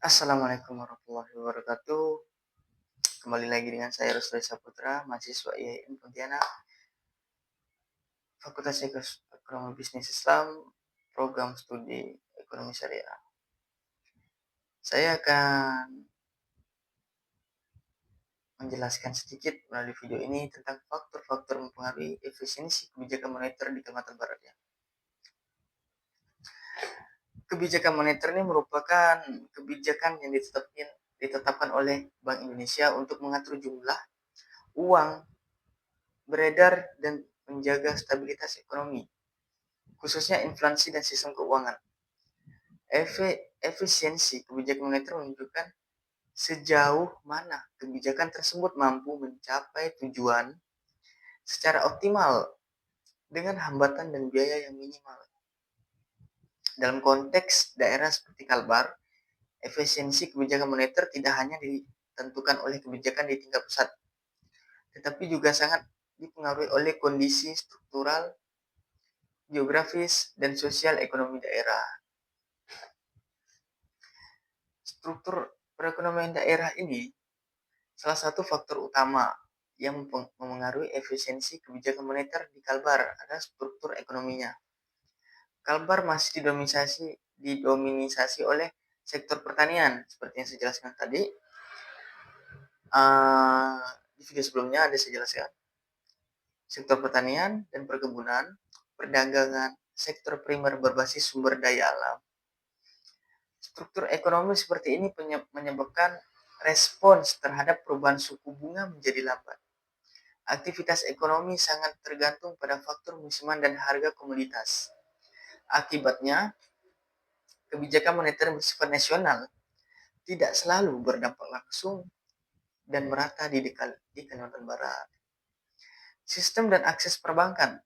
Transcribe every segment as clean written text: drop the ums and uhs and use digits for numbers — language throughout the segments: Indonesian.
Assalamualaikum warahmatullahi wabarakatuh. Kembali lagi dengan saya Rusli Saputra, mahasiswa IAIN Pontianak, Fakultas Ekonomi Bisnis Islam, Program Studi Ekonomi Syariah. Saya akan menjelaskan sedikit melalui video ini tentang faktor-faktor mempengaruhi efisiensi kebijakan moneter di Kalimantan Barat. Kebijakan moneter ini merupakan kebijakan yang ditetapkan oleh Bank Indonesia untuk mengatur jumlah uang beredar dan menjaga stabilitas ekonomi, khususnya inflasi dan sistem keuangan. Efisiensi kebijakan moneter menunjukkan sejauh mana kebijakan tersebut mampu mencapai tujuan secara optimal dengan hambatan dan biaya yang minimal. Dalam konteks daerah seperti Kalbar, efisiensi kebijakan moneter tidak hanya ditentukan oleh kebijakan di tingkat pusat, tetapi juga sangat dipengaruhi oleh kondisi struktural, geografis, dan sosial ekonomi daerah. Struktur perekonomian daerah ini salah satu faktor utama yang memengaruhi efisiensi kebijakan moneter di Kalbar adalah struktur ekonominya. Kalbar masih didominasi oleh sektor pertanian seperti yang saya jelaskan tadi. Di video sebelumnya ada saya jelaskan sektor pertanian dan perkebunan, perdagangan, sektor primer berbasis sumber daya alam. Struktur ekonomi seperti ini menyebabkan respons terhadap perubahan suku bunga menjadi lambat. Aktivitas ekonomi sangat tergantung pada faktor musiman dan harga komoditas. Akibatnya, kebijakan moneter bersifat nasional tidak selalu berdampak langsung dan merata di Kalimantan Barat. Sistem dan akses perbankan.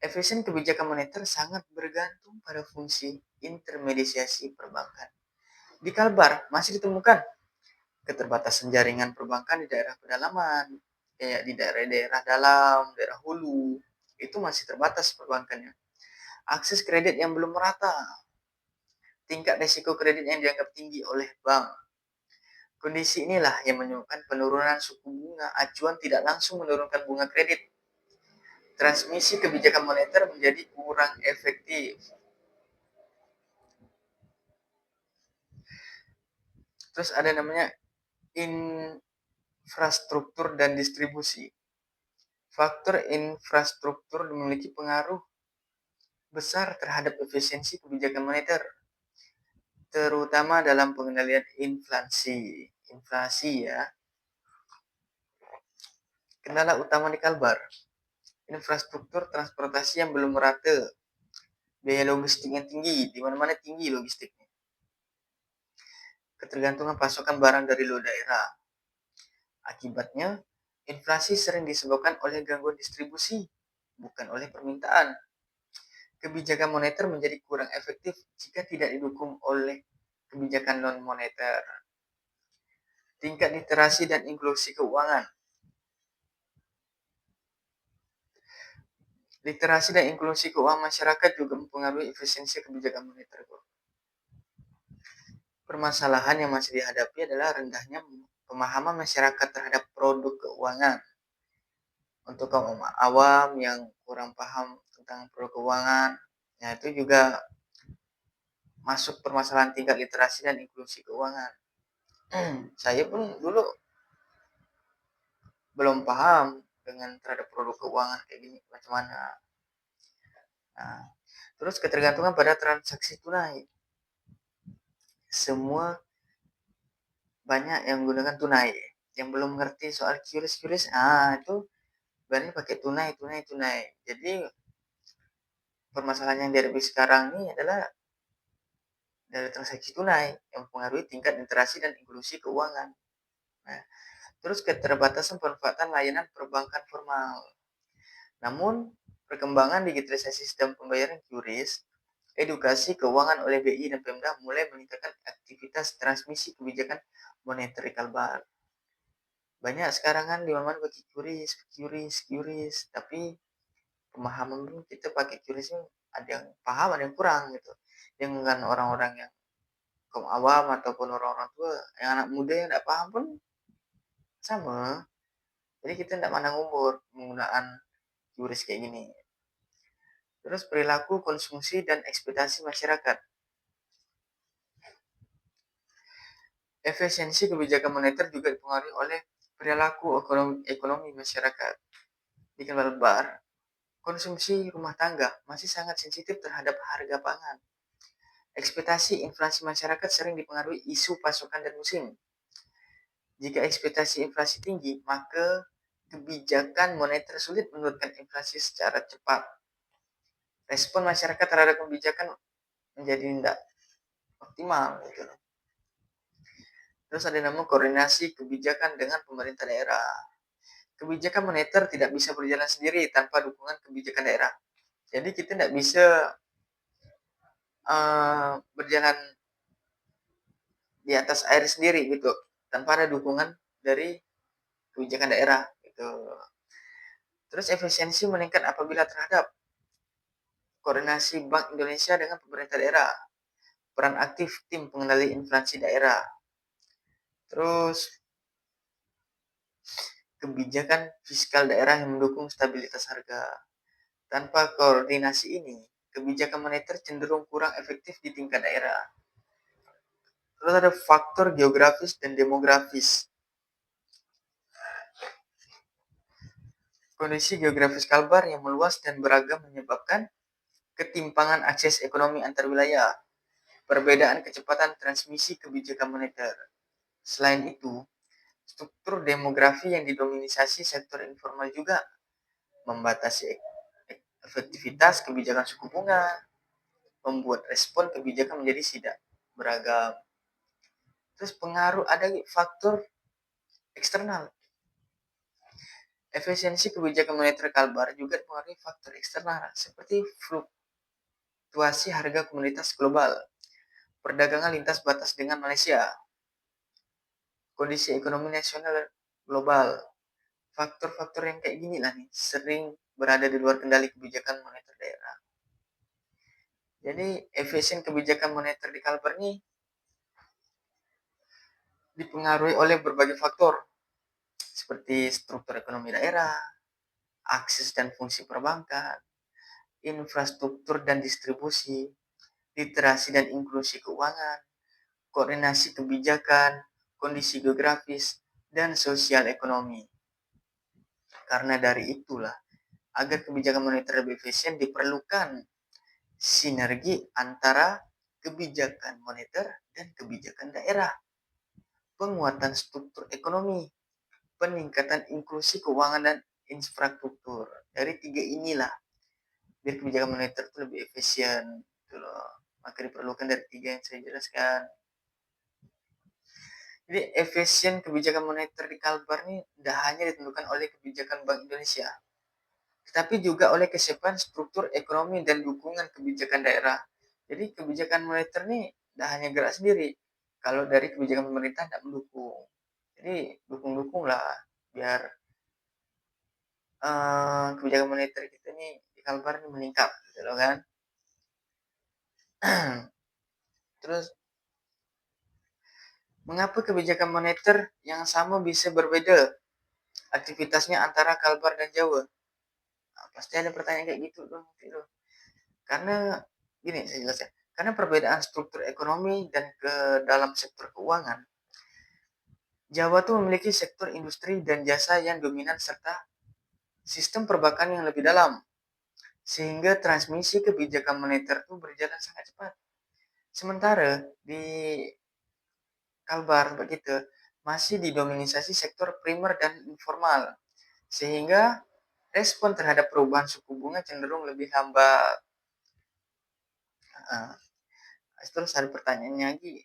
Efisien kebijakan moneter sangat bergantung pada fungsi intermediasi perbankan. Di Kalbar masih ditemukan keterbatasan jaringan perbankan di daerah pedalaman, kayak di daerah-daerah dalam, daerah hulu, itu masih terbatas perbankannya. Akses kredit yang belum merata, tingkat risiko kredit yang dianggap tinggi oleh bank. Kondisi inilah yang menyebabkan penurunan suku bunga acuan tidak langsung menurunkan bunga kredit. Transmisi kebijakan moneter menjadi kurang efektif. Terus ada namanya infrastruktur dan distribusi. Faktor infrastruktur memiliki pengaruh besar terhadap efisiensi kebijakan moneter, terutama dalam pengendalian inflasi ya. Kendala utama di Kalbar, infrastruktur transportasi yang belum merata, biaya logistik yang tinggi, di mana-mana tinggi logistiknya. Ketergantungan pasokan barang dari luar daerah. Akibatnya, inflasi sering disebabkan oleh gangguan distribusi, bukan oleh permintaan. Kebijakan moneter menjadi kurang efektif jika tidak didukung oleh kebijakan non-moneter. Tingkat literasi dan inklusi keuangan. Literasi dan inklusi keuangan masyarakat juga mempengaruhi efisiensi kebijakan moneter. Permasalahan yang masih dihadapi adalah rendahnya pemahaman masyarakat terhadap produk keuangan. Untuk kaum awam yang kurang paham tentang produk keuangan, ya itu juga masuk permasalahan tingkat literasi dan inklusi keuangan. Saya pun dulu belum paham dengan terhadap produk keuangan kayak gini macam mana. Nah, terus ketergantungan pada transaksi tunai. Semua banyak yang menggunakan tunai. Yang belum mengerti soal QRIS, itu banyak pakai tunai. Jadi permasalahan yang dihadapi sekarang ini adalah dari transaksi tunai yang mempengaruhi tingkat literasi dan inklusi keuangan. Nah, terus keterbatasan pemanfaatan layanan perbankan formal. Namun, perkembangan digitalisasi sistem pembayaran QRIS, edukasi keuangan oleh BI dan Pemda mulai meningkatkan aktivitas transmisi kebijakan moneter di Kalbar. Banyak sekarang kan di mana pakai QRIS, tapi pemahaman kita pakai QRIS ada yang paham, ada yang kurang gitu. Dengan orang-orang yang kaum awam ataupun orang-orang tua, yang anak muda yang tidak paham pun sama. Jadi kita tidak mandang umur penggunaan QRIS kayak gini. Terus perilaku konsumsi dan ekspektasi masyarakat. Efisiensi kebijakan moneter juga dipengaruhi oleh perilaku ekonomi masyarakat. Di Kalbar, konsumsi rumah tangga masih sangat sensitif terhadap harga pangan. Ekspektasi inflasi masyarakat sering dipengaruhi isu pasokan dan musim. Jika ekspektasi inflasi tinggi, maka kebijakan moneter sulit menurunkan inflasi secara cepat. Respon masyarakat terhadap kebijakan menjadi tidak optimal. Gitu. Terus ada nama koordinasi kebijakan dengan pemerintah daerah. Kebijakan moneter tidak bisa berjalan sendiri tanpa dukungan kebijakan daerah. Jadi kita tidak bisa berjalan di atas air sendiri gitu, tanpa ada dukungan dari kebijakan daerah gitu. Terus efisiensi meningkat apabila terhadap koordinasi Bank Indonesia dengan pemerintah daerah, peran aktif tim pengendali inflasi daerah. Terus kebijakan fiskal daerah yang mendukung stabilitas harga. Tanpa koordinasi ini, kebijakan moneter cenderung kurang efektif di tingkat daerah. Terus ada faktor geografis dan demografis. Kondisi geografis Kalbar yang meluas dan beragam menyebabkan ketimpangan akses ekonomi antar wilayah, perbedaan kecepatan transmisi kebijakan moneter. Selain itu, struktur demografi yang didominasi sektor informal juga membatasi efektivitas kebijakan suku bunga, membuat respon kebijakan menjadi tidak beragam. Terus pengaruh ada faktor eksternal. Efisiensi kebijakan moneter Kalbar juga dipengaruhi faktor eksternal seperti fluktuasi harga komoditas global, perdagangan lintas batas dengan Malaysia, kondisi ekonomi nasional global. Faktor-faktor yang kayak gini lah nih sering berada di luar kendali kebijakan moneter daerah. Jadi efisien kebijakan moneter di Kalbar ini dipengaruhi oleh berbagai faktor seperti struktur ekonomi daerah, akses dan fungsi perbankan, infrastruktur dan distribusi, literasi dan inklusi keuangan, koordinasi kebijakan, kondisi geografis, dan sosial ekonomi. Karena dari itulah, agar kebijakan moneter lebih efisien diperlukan sinergi antara kebijakan moneter dan kebijakan daerah, penguatan struktur ekonomi, peningkatan inklusi keuangan dan infrastruktur. Dari tiga inilah biar kebijakan moneter itu lebih efisien gitu loh. Maka diperlukan dari tiga yang saya jelaskan. Jadi efisien kebijakan moneter di Kalbar ini tidak hanya ditentukan oleh kebijakan Bank Indonesia, tetapi juga oleh kesiapan struktur ekonomi dan dukungan kebijakan daerah. Jadi kebijakan moneter ini tidak hanya gerak sendiri, kalau dari kebijakan pemerintah tidak mendukung. Jadi dukung-dukung lah biar kebijakan moneter kita ini di Kalbar ini meningkat gitu loh kan. Terus mengapa kebijakan moneter yang sama bisa berbeda aktivitasnya antara Kalbar dan Jawa? Nah, pasti ada pertanyaan kayak gitu dong. Karena gini saya jelaskan. Karena perbedaan struktur ekonomi dan ke dalam sektor keuangan, Jawa tuh memiliki sektor industri dan jasa yang dominan serta sistem perbankan yang lebih dalam, sehingga transmisi kebijakan moneter itu berjalan sangat cepat. Sementara di Kalbar begitu masih didominasi sektor primer dan informal, sehingga respon terhadap perubahan suku bunga cenderung lebih lambat. Nah, terus ada pertanyaannya lagi,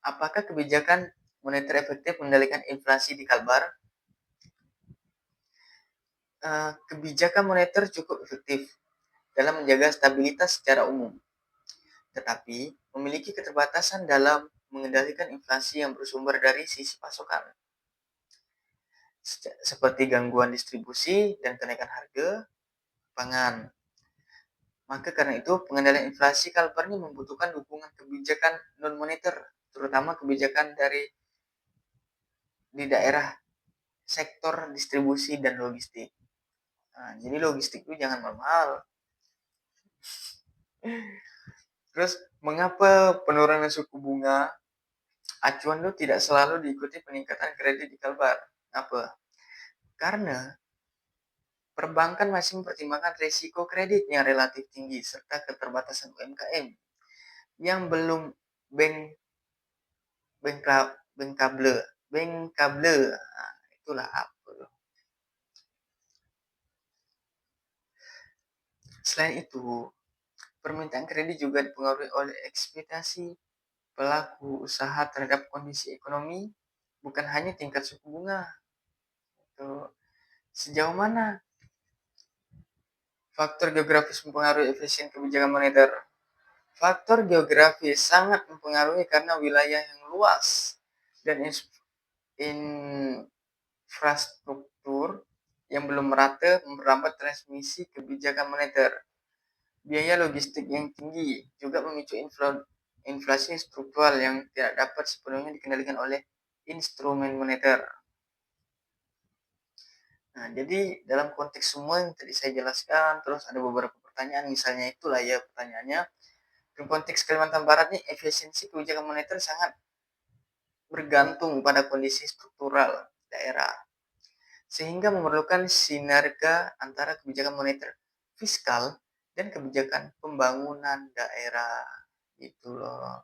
apakah kebijakan moneter efektif mengendalikan inflasi di Kalbar? Kebijakan moneter cukup efektif dalam menjaga stabilitas secara umum, tetapi memiliki keterbatasan dalam mengendalikan inflasi yang bersumber dari sisi pasokan, seperti gangguan distribusi dan kenaikan harga pangan. Maka karena itu pengendalian inflasi kalbar ini membutuhkan dukungan kebijakan non-moneter, terutama kebijakan di daerah sektor distribusi dan logistik. Nah, jadi logistik itu jangan mahal. Terus mengapa penurunan suku bunga acuan itu tidak selalu diikuti peningkatan kredit di kalbar? Apa? Karena perbankan masih mempertimbangkan risiko kredit yang relatif tinggi serta keterbatasan UMKM yang belum bank bankable. Nah, itulah apa. Selain itu, permintaan kredit juga dipengaruhi oleh ekspektasi pelaku usaha terhadap kondisi ekonomi, bukan hanya tingkat suku bunga. Itu sejauh mana faktor geografis mempengaruhi efisien kebijakan moneter? Faktor geografis sangat mempengaruhi karena wilayah yang luas dan infrastruktur yang belum merata memperlambat transmisi kebijakan moneter. Biaya logistik yang tinggi juga memicu inflasi struktural yang tidak dapat sepenuhnya dikendalikan oleh instrumen moneter. Nah, jadi dalam konteks semua yang tadi saya jelaskan, terus ada beberapa pertanyaan, misalnya itulah ya pertanyaannya. Dalam konteks Kalimantan Barat ini, efisiensi kebijakan moneter sangat bergantung pada kondisi struktural daerah, sehingga memerlukan sinerga antara kebijakan moneter fiskal dan kebijakan pembangunan daerah. Gitu loh.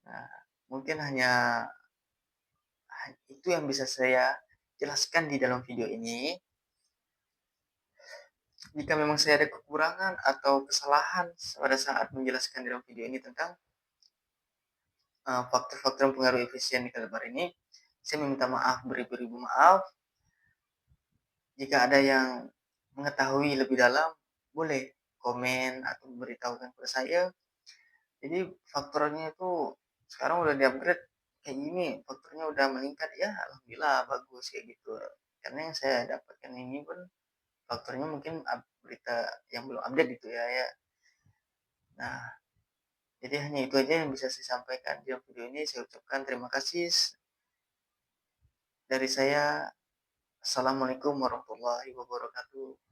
Nah, mungkin hanya itu yang bisa saya jelaskan di dalam video ini. Jika memang saya ada kekurangan atau kesalahan pada saat menjelaskan dalam video ini tentang faktor-faktor yang pengaruh efisien di kalbar ini, saya meminta maaf, beribu-ribu maaf. Jika ada yang mengetahui lebih dalam, boleh komen atau memberitahukan kepada saya. Jadi faktornya itu sekarang udah di-upgrade kayak gini, faktornya udah meningkat, ya alhamdulillah bagus kayak gitu. Karena yang saya dapatkan ini pun faktornya mungkin berita yang belum update gitu ya. Nah, jadi hanya itu aja yang bisa saya sampaikan di video ini. Saya ucapkan terima kasih dari saya. Assalamualaikum warahmatullahi wabarakatuh.